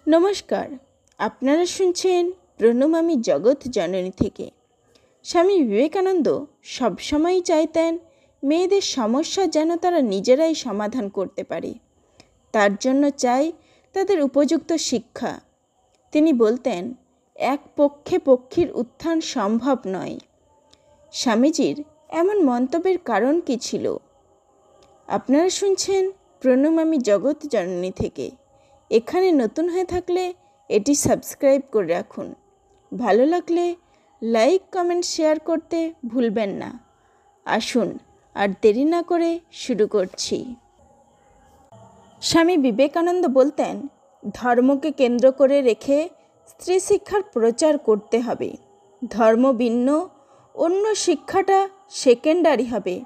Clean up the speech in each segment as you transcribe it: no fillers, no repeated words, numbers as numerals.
নমস্কার, আপনারা শুনছেন প্রণমামী জগৎ জননী থেকে। স্বামী বিবেকানন্দ সবসময়ই চাইতেন মেয়েদের সমস্যা যেন তারা নিজেরাই সমাধান করতে পারে। তার জন্য চাই তাদের উপযুক্ত শিক্ষা। তিনি বলতেন, এক পক্ষে পক্ষীর উত্থান সম্ভব নয়। স্বামীজির এমন মন্তব্যের কারণ কী ছিল? আপনারা শুনছেন প্রণমামী জগৎ জননী থেকে। এখানে নতুন হয়ে থাকলে এটি সাবস্ক্রাইব করে রাখুন। ভালো লাগলে লাইক, কমেন্ট, শেয়ার করতে ভুলবেন না। আসুন আর দেরি না করে শুরু করছি। স্বামী বিবেকানন্দ বলতেন, ধর্মকে কেন্দ্র করে রেখে স্ত্রী শিক্ষার প্রচার করতে হবে। ধর্ম ভিন্ন, অন্য শিক্ষাটা সেকেন্ডারি হবে।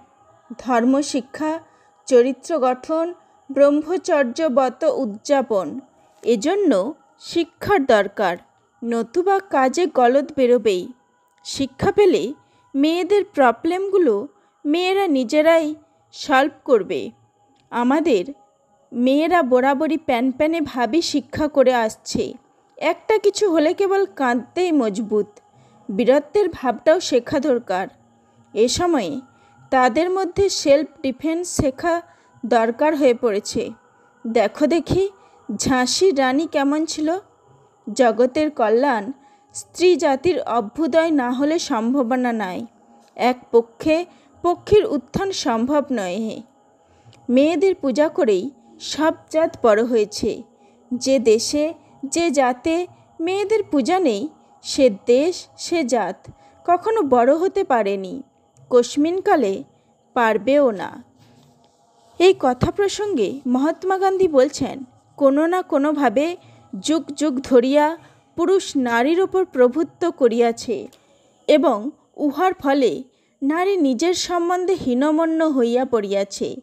ধর্ম শিক্ষা, চরিত্র গঠন, ব্রহ্মচর্যব্রত উদযাপন, এজন্য শিক্ষার দরকার, নতুবা কাজে গলদ বেরোবেই। শিক্ষা পেলে মেয়েদের প্রবলেমগুলো মেয়েরা নিজেরাই সলভ করবে। আমাদের মেয়েরা বরাবরই প্যানপ্যানে ভাবে শিক্ষা করে আসছে। একটা কিছু হলে কেবল কাঁদতেই মজবুত। বীরত্বের ভাবটাও শেখা দরকার। এ সময়ে তাদের মধ্যে সেলফ ডিফেন্স শেখা দরকার হয়ে পড়েছে। দেখো দেখি ঝাঁসির রানী কেমন ছিল। জগতের কল্যাণ স্ত্রী জাতির অভ্যুদয় না হলে সম্ভাবনা নাই। এক পক্ষে পক্ষীর উত্থান সম্ভব নয়। মেয়েদের পূজা করেই সব জাত বড় হয়েছে। যে দেশে যে জাতে মেয়েদের পূজা নেই, সে দেশ সে জাত কখনো বড় হতে পারেনি, কস্মিনকালে পারবেও না। এই কথা প্রসঙ্গে মহাত্মা গান্ধী বলছেন, কোনো না কোনোভাবে যুগ যুগ ধরিয়া পুরুষ নারীর ওপর প্রভুত্ব করিয়াছে এবং উহার ফলে নারী নিজের সম্বন্ধে হীনমন্য হইয়া পড়িয়াছে।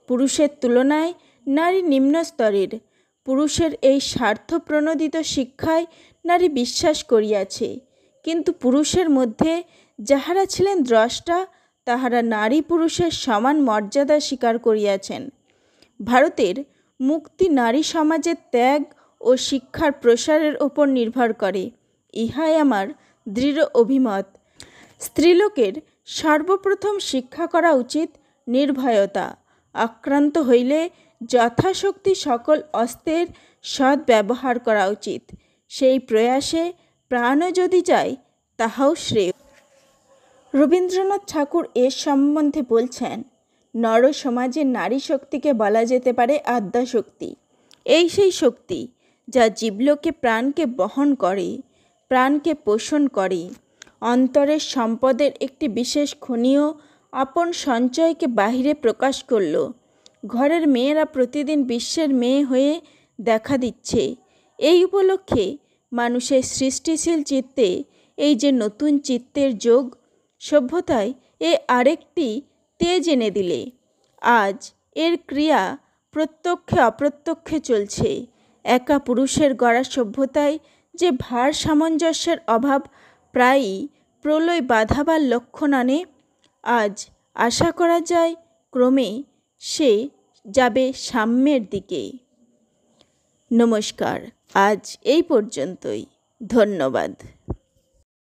পুরুষের তুলনায় নারী নিম্ন স্তরের। পুরুষের এই স্বার্থপ্রণোদিত শিক্ষায় নারী বিশ্বাস করিয়াছে। কিন্তু পুরুষের মধ্যে যাহারা ছিলেন দ্রষ্টা, তাহারা নারী পুরুষের সমান মর্যাদা স্বীকার করিয়াছেন। ভারতের মুক্তি নারী সমাজের ত্যাগ ও শিক্ষার প্রসারের ওপর নির্ভর করে, ইহাই আমার দৃঢ় অভিমত। স্ত্রীলোকের সর্বপ্রথম শিক্ষা করা উচিত নির্ভয়তা। আক্রান্ত হইলে যথাশক্তি সকল অস্ত্রের সৎ ব্যবহার করা উচিত। সেই প্রয়াসে প্রাণও যদি যায় তাহাও শ্রেয়। রবীন্দ্রনাথ ঠাকুর এর সম্বন্ধে বলছেন, নর সমাজে নারী শক্তিকে বলা যেতে পারে আদ্যাশক্তি। এই সেই শক্তি যা জীবলোকে প্রাণকে বহন করে, প্রাণকে পোষণ করে। অন্তরের সম্পদের একটি বিশেষ খনিও আপন সঞ্চয়কে বাহিরে প্রকাশ করল। ঘরের মেয়েরা প্রতিদিন বিশ্বের মেয়ে হয়ে দেখা দিচ্ছে। এই উপলক্ষে মানুষের সৃষ্টিশীল চিত্তে এই যে নতুন চিত্তের যোগ, সভ্যতায় এ আরেকটি তেজ এনে দিলে। আজ এর ক্রিয়া প্রত্যক্ষে অপ্রত্যক্ষে চলছে। একা পুরুষের গড়া সভ্যতায় যে ভার সামঞ্জস্যের অভাব প্রায়ই প্রলয় বাধাবার লক্ষণ আনে, আজ আশা করা যায় ক্রমে সে যাবে সাম্যের দিকে। নমস্কার, আজ এই পর্যন্তই। ধন্যবাদ।